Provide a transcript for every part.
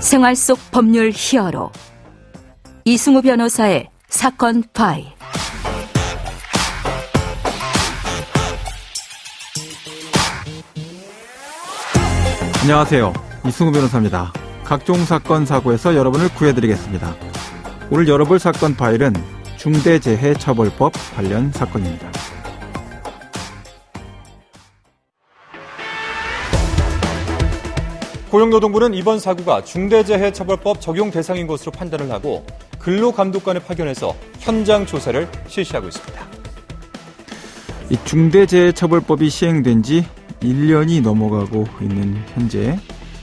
생활 속 법률 히어로 이승우 변호사의 사건 파일. 안녕하세요. 이승우 변호사입니다. 각종 사건 사고에서 여러분을 구해드리겠습니다. 오늘 열어볼 사건 파일은 중대재해처벌법 관련 사건입니다. 고용노동부는 이번 사고가 중대재해처벌법 적용 대상인 것으로 판단을 하고 근로감독관을 파견해서 현장 조사를 실시하고 있습니다. 이 중대재해처벌법이 시행된 지 1년이 넘어가고 있는 현재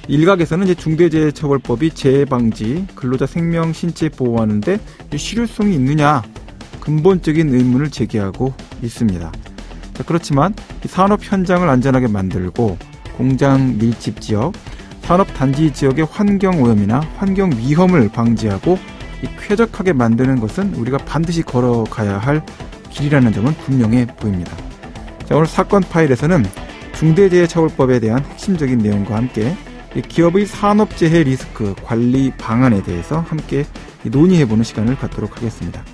일각에서는 이제 중대재해처벌법이 재해 방지, 근로자 생명, 신체 보호하는데 실효성이 있느냐 근본적인 의문을 제기하고 있습니다. 그렇지만 산업 현장을 안전하게 만들고 공장 밀집 지역, 산업 단지 지역의 환경 오염이나 환경 위험을 방지하고 쾌적하게 만드는 것은 우리가 반드시 걸어가야 할 길이라는 점은 분명해 보입니다. 자, 오늘 사건 파일에서는 중대재해처벌법에 대한 핵심적인 내용과 함께 기업의 산업재해 리스크 관리 방안에 대해서 함께 논의해보는 시간을 갖도록 하겠습니다.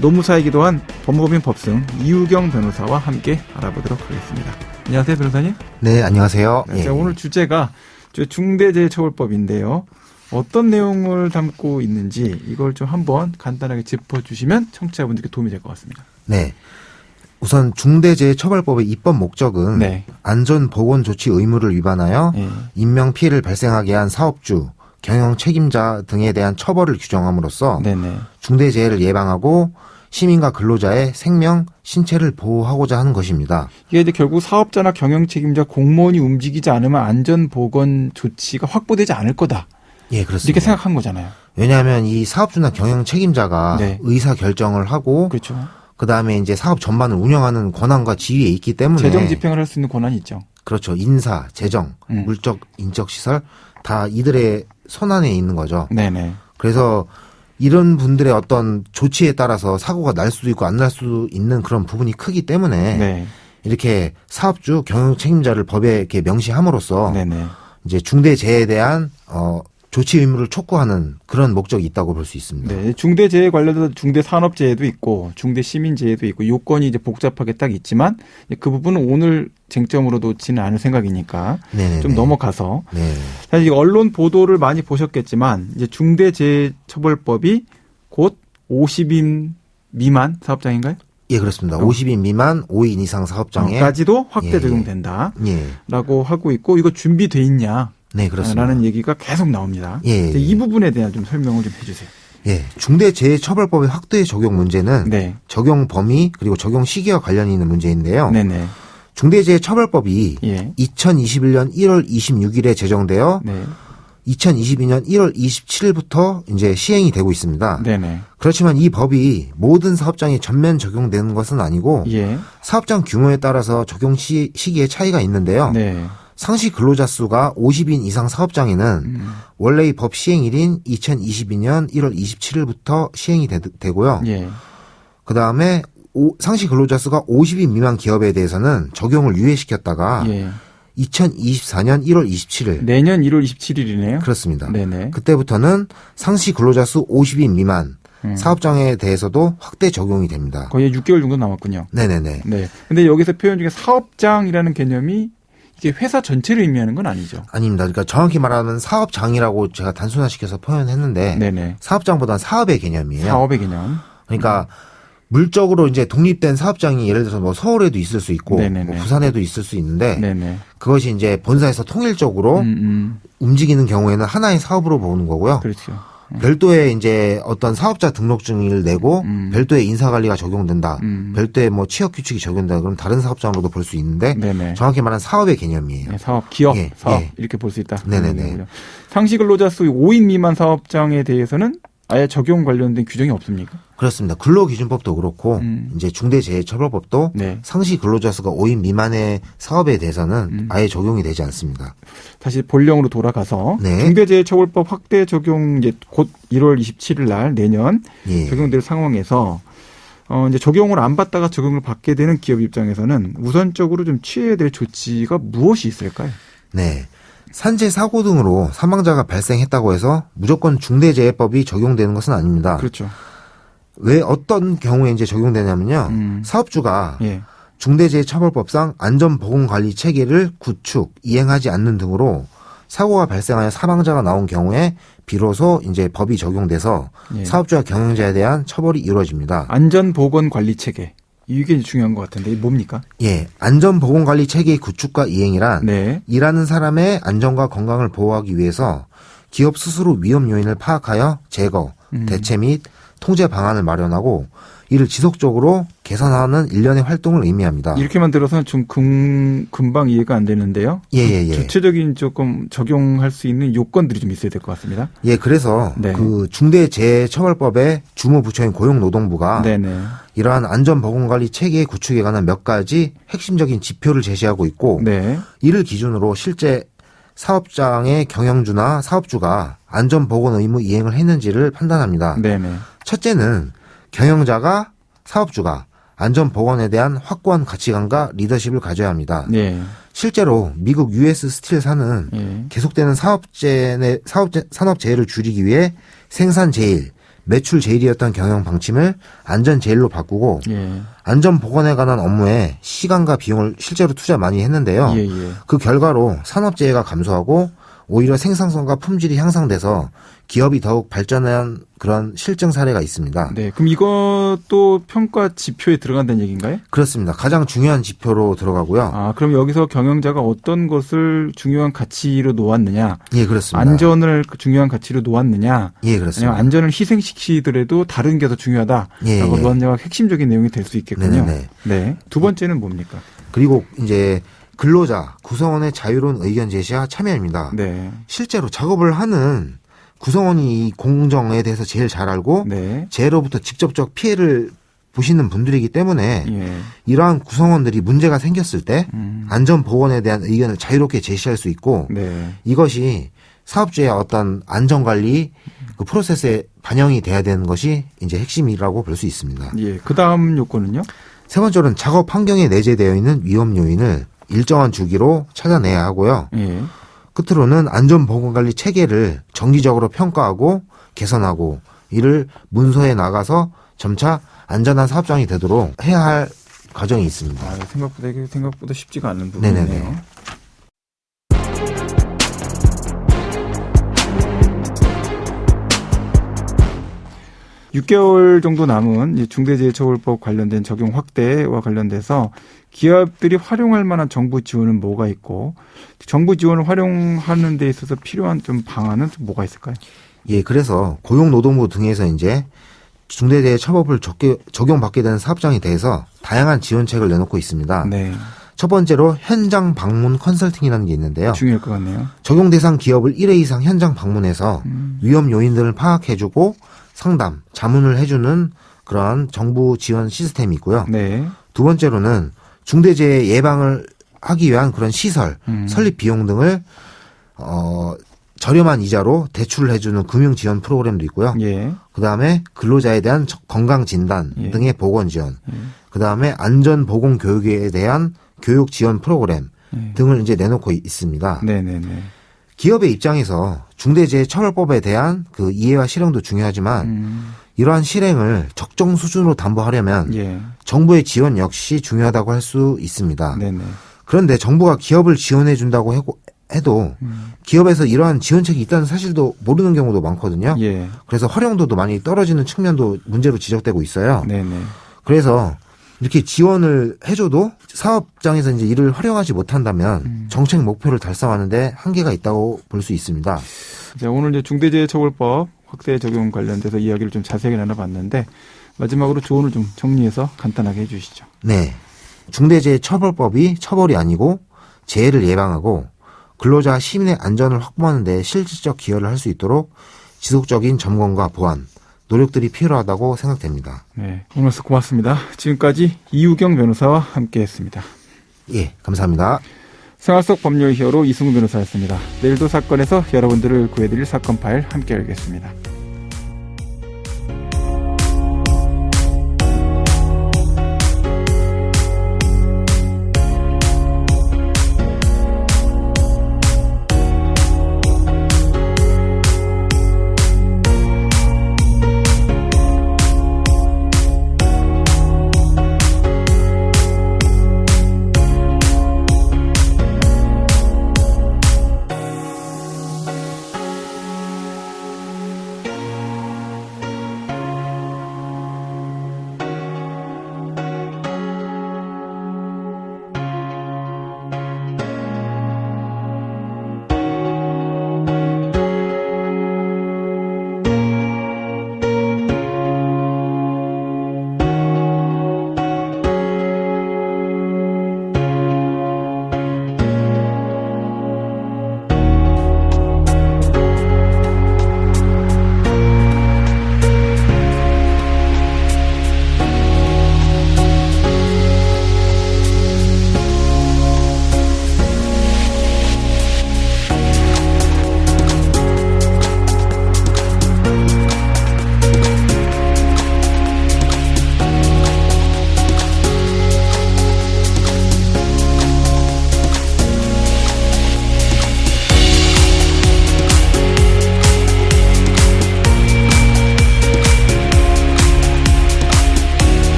노무사이기도 한 법무법인 법승 이유경 변호사와 함께 알아보도록 하겠습니다. 안녕하세요, 변호사님. 네, 안녕하세요. 네, 자, 오늘 주제가 중대재해처벌법인데요. 어떤 내용을 담고 있는지 이걸 좀 한번 간단하게 짚어주시면 청취자분들께 도움이 될 것 같습니다. 네. 우선 중대재해처벌법의 입법 목적은 네. 안전보건조치 의무를 위반하여 인명피해를 발생하게 한 사업주, 경영 책임자 등에 대한 처벌을 규정함으로써 중대재해를 예방하고 시민과 근로자의 생명, 신체를 보호하고자 하는 것입니다. 이게 이제 결국 사업자나 경영 책임자, 공무원이 움직이지 않으면 안전보건 조치가 확보되지 않을 거다. 예, 그렇습니다. 이렇게 생각한 거잖아요. 왜냐하면 이 사업주나 경영 책임자가 의사 결정을 하고, 그렇죠. 그 다음에 이제 사업 전반을 운영하는 권한과 지위에 있기 때문에 재정 집행을 할 수 있는 권한이 있죠. 그렇죠. 인사, 재정, 물적, 인적 시설 다 이들의 손안에 있는 거죠. 네네. 그래서 이런 분들의 어떤 조치에 따라서 사고가 날 수도 있고 안 날 수도 있는 그런 부분이 크기 때문에 이렇게 사업주, 경영 책임자를 법에 이렇게 명시함으로써 이제 중대재해에 대한 조치 의무를 촉구하는 그런 목적이 있다고 볼 수 있습니다. 네, 중대재해 관련해서 중대산업재해도 있고 중대시민재해도 있고 요건이 이제 복잡하게 딱 있지만 그 부분은 오늘 쟁점으로 놓지는 않을 생각이니까 좀 넘어가서 사실 언론 보도를 많이 보셨겠지만 이제 중대재해처벌법이 곧 50인 미만 사업장인가요? 예, 그렇습니다. 50인 미만 5인 이상 사업장에까지도 확대 적용된다라고 하고 있고 이거 준비돼 있냐? 네, 그렇습니다. 라는 얘기가 계속 나옵니다. 이 부분에 대한 좀 설명을 좀 해주세요. 예, 중대재해처벌법의 확대 적용 문제는 적용 범위 그리고 적용 시기와 관련이 있는 문제인데요. 중대재해처벌법이 2021년 1월 26일에 제정되어 2022년 1월 27일부터 이제 시행이 되고 있습니다. 그렇지만 이 법이 모든 사업장에 전면 적용되는 것은 아니고 사업장 규모에 따라서 적용 시기에 차이가 있는데요. 상시 근로자 수가 50인 이상 사업장에는 원래 이 법 시행일인 2022년 1월 27일부터 시행이 되고요. 그다음에 상시 근로자 수가 50인 미만 기업에 대해서는 적용을 유예시켰다가 2024년 1월 27일. 내년 1월 27일이네요. 그렇습니다. 그때부터는 상시 근로자 수 50인 미만 사업장에 대해서도 확대 적용이 됩니다. 거의 6개월 정도 남았군요. 네네네. 네. 근데 여기서 표현 중에 사업장이라는 개념이 이게 회사 전체를 의미하는 건 아니죠? 아닙니다. 그러니까 정확히 말하면 사업장이라고 제가 단순화시켜서 표현했는데 사업장보다는 사업의 개념이에요. 사업의 개념. 그러니까 물적으로 이제 독립된 사업장이 예를 들어서 뭐 서울에도 있을 수 있고 뭐 부산에도 있을 수 있는데 그것이 이제 본사에서 통일적으로 움직이는 경우에는 하나의 사업으로 보는 거고요. 그렇죠. 별도의 이제 어떤 사업자 등록증을 내고 별도의 인사관리가 적용된다. 별도의 뭐 취업 규칙이 적용된다. 그럼 다른 사업장으로도 볼 수 있는데 정확히 말하면 사업의 개념이에요. 사업, 기업, 사업 이렇게 볼 수 있다. 상시 근로자 수 5인 미만 사업장에 대해서는 아예 적용 관련된 규정이 없습니까? 그렇습니다. 근로기준법도 그렇고 이제 중대재해처벌법도 상시 근로자 수가 5인 미만의 사업에 대해서는 아예 적용이 되지 않습니다. 다시 본령으로 돌아가서 중대재해처벌법 확대 적용 이제 곧 1월 27일 날 내년 적용될 상황에서 이제 적용을 안 받다가 적용을 받게 되는 기업 입장에서는 우선적으로 좀 취해야 될 조치가 무엇이 있을까요? 네. 산재 사고 등으로 사망자가 발생했다고 해서 무조건 중대재해법이 적용되는 것은 아닙니다. 그렇죠. 왜 어떤 경우에 이제 적용되냐면요. 사업주가 예. 중대재해처벌법상 안전보건관리 체계를 구축, 이행하지 않는 등으로 사고가 발생하여 사망자가 나온 경우에 비로소 이제 법이 적용돼서 예. 사업주와 경영자에 대한 처벌이 이루어집니다. 안전보건관리 체계. 이게 중요한 것 같은데 이게 뭡니까? 예, 안전보건관리 체계의 구축과 이행이란 네. 일하는 사람의 안전과 건강을 보호하기 위해서 기업 스스로 위험 요인을 파악하여 제거, 대체 및 통제 방안을 마련하고 이를 지속적으로 개선하는 일련의 활동을 의미합니다. 이렇게만 들어서는 좀 금방 이해가 안 되는데요. 예. 구체적인 조금 적용할 수 있는 요건들이 좀 있어야 될 것 같습니다. 예, 그래서 네. 그 중대재해처벌법의 주무부처인 고용노동부가 네네. 이러한 안전보건관리 체계의 구축에 관한 몇 가지 핵심적인 지표를 제시하고 있고 네. 이를 기준으로 실제 사업장의 경영주나 사업주가 안전보건 의무 이행을 했는지를 판단합니다. 네네. 첫째는 경영자가 사업주가 안전보건에 대한 확고한 가치관과 리더십을 가져야 합니다. 네. 실제로 미국 US 스틸사는 예. 계속되는 산업재해를 줄이기 위해 생산 제일, 매출 제일이었던 경영 방침을 안전 제일로 바꾸고 예. 안전보건에 관한 업무에 시간과 비용을 실제로 투자 많이 했는데요. 예. 그 결과로 산업재해가 감소하고 오히려 생산성과 품질이 향상돼서 기업이 더욱 발전한 그런 실증 사례가 있습니다. 네. 그럼 이것도 평가 지표에 들어간다는 얘기인가요? 그렇습니다. 가장 중요한 지표로 들어가고요. 아, 그럼 여기서 경영자가 어떤 것을 중요한 가치로 놓았느냐? 예, 그렇습니다. 안전을 중요한 가치로 놓았느냐? 예, 그렇습니다. 아니면 안전을 희생시키더라도 다른 게 더 중요하다라고 예. 놓았냐가 핵심적인 내용이 될 수 있겠군요. 네네. 네. 두 번째는 뭡니까? 그리고 이제 근로자, 구성원의 자유로운 의견 제시와 참여입니다. 네. 실제로 작업을 하는 구성원이 이 공정에 대해서 제일 잘 알고 네. 재해로부터 직접적 피해를 보시는 분들이기 때문에 예. 이러한 구성원들이 문제가 생겼을 때 안전보건에 대한 의견을 자유롭게 제시할 수 있고 네. 이것이 사업주의 어떤 안전관리 그 프로세스에 반영이 돼야 되는 것이 이제 핵심이라고 볼 수 있습니다. 예. 그 다음 요건은요? 세 번째로는 작업 환경에 내재되어 있는 위험 요인을 일정한 주기로 찾아내야 하고요. 예. 끝으로는 안전보건관리 체계를 정기적으로 평가하고 개선하고 이를 문서에 나가서 점차 안전한 사업장이 되도록 해야 할 과정이 있습니다. 아, 생각보다 쉽지가 않은 부분이네요. 네네네. (6개월) 정도 남은 이 중대재해처벌법 관련된 적용 확대와 관련돼서 기업들이 활용할 만한 정부 지원은 뭐가 있고 정부 지원을 활용하는 데 있어서 필요한 좀 방안은 뭐가 있을까요? 예, 그래서 고용노동부 등에서 이제 중대재해처벌법을 적용받게 되는 사업장에 대해서 다양한 지원책을 내놓고 있습니다. 네. 첫 번째로 현장 방문 컨설팅이라는 게 있는데요. 중요할 것 같네요. 적용 대상 기업을 1회 이상 현장 방문해서 위험 요인들을 파악해주고 상담, 자문을 해주는 그런 정부 지원 시스템이 있고요. 네. 두 번째로는 중대재해 예방을 하기 위한 그런 시설, 설립 비용 등을 저렴한 이자로 대출을 해주는 금융 지원 프로그램도 있고요. 예. 그다음에 근로자에 대한 건강 진단 예. 등의 보건 지원, 그다음에 안전 보건 교육에 대한 교육 지원 프로그램 등을 이제 내놓고 있습니다. 네네네. 기업의 입장에서 중대재해처벌법에 대한 그 이해와 실행도 중요하지만 이러한 실행을 적정 수준으로 담보하려면 예. 정부의 지원 역시 중요하다고 할 수 있습니다. 네네. 그런데 정부가 기업을 지원해 준다고 해도 기업에서 이러한 지원책이 있다는 사실도 모르는 경우도 많거든요. 예. 그래서 활용도도 많이 떨어지는 측면도 문제로 지적되고 있어요. 네네. 그래서 이렇게 지원을 해줘도 사업장에서 이제 이를 활용하지 못한다면 정책 목표를 달성하는데 한계가 있다고 볼 수 있습니다. 자, 오늘 이제 중대재해처벌법 확대 적용 관련돼서 이야기를 좀 자세하게 나눠봤는데 마지막으로 조언을 좀 정리해서 간단하게 해주시죠. 네, 중대재해처벌법이 처벌이 아니고 재해를 예방하고 근로자 시민의 안전을 확보하는 데 실질적 기여를 할 수 있도록 지속적인 점검과 보완, 노력들이 필요하다고 생각됩니다. 네, 오늘 말씀 고맙습니다. 지금까지 이우경 변호사와 함께했습니다. 예, 감사합니다. 생활 속 법률 히어로 이승우 변호사였습니다. 내일도 사건에서 여러분들을 구해드릴 사건 파일 함께 열겠습니다.